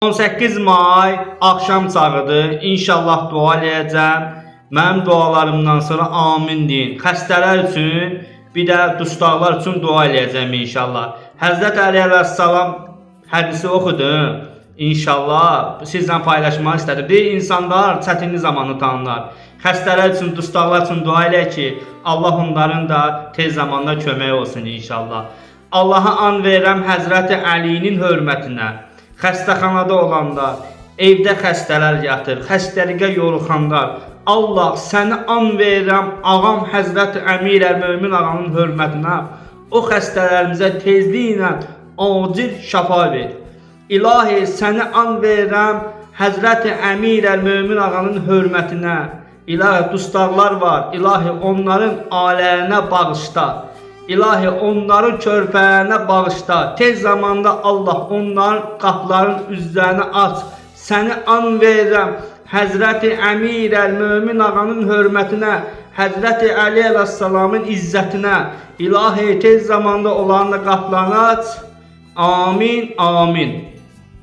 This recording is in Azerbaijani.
18 may akşam çağıdır. İnşallah dua eləyəcəm. Mənim dualarımdan sonra amin deyin. Xəstələr üçün, bir də dustaqlar üçün dua eləyəcəm inşallah. Həzrət Əli əleyhissalam hədisi oxudum. İnşallah sizlə paylaşmaq istədim. Deyir, insanlar çətinlik zamanı tanırlar. Xəstələr üçün, dustaqlar üçün dua elə ki, Allah onların da tez zamanda kömək olsun inşallah. Allaha an verirəm Həzrəti Əlinin hörmətinə. Xəstəxanada olanda, evdə xəstələr yatır, xəstəliyə yoluxanlar. Allah səni an verirəm ağam Həzrəti Əmir əl-Mömin ağanın hörmətinə. O xəstələrimizə tezliklə acil şəfa ver. İlahi səni an verirəm Həzrəti Əmir əl-Mömin ağanın hörmətinə. İlahi dustaqlar var, İlahi onların alərinə bağışla. İlahi onların körpələrinə bağışla. Tez zamanda Allah onların qapıların üzlərini aç. Səni an verirəm Həzrəti Əmir əl-Mömin ağanın hörmətinə, Həzrəti Əli əleyhissalamın izzətinə. İlahi tez zamanda onların da qapılarını aç. Amin, amin.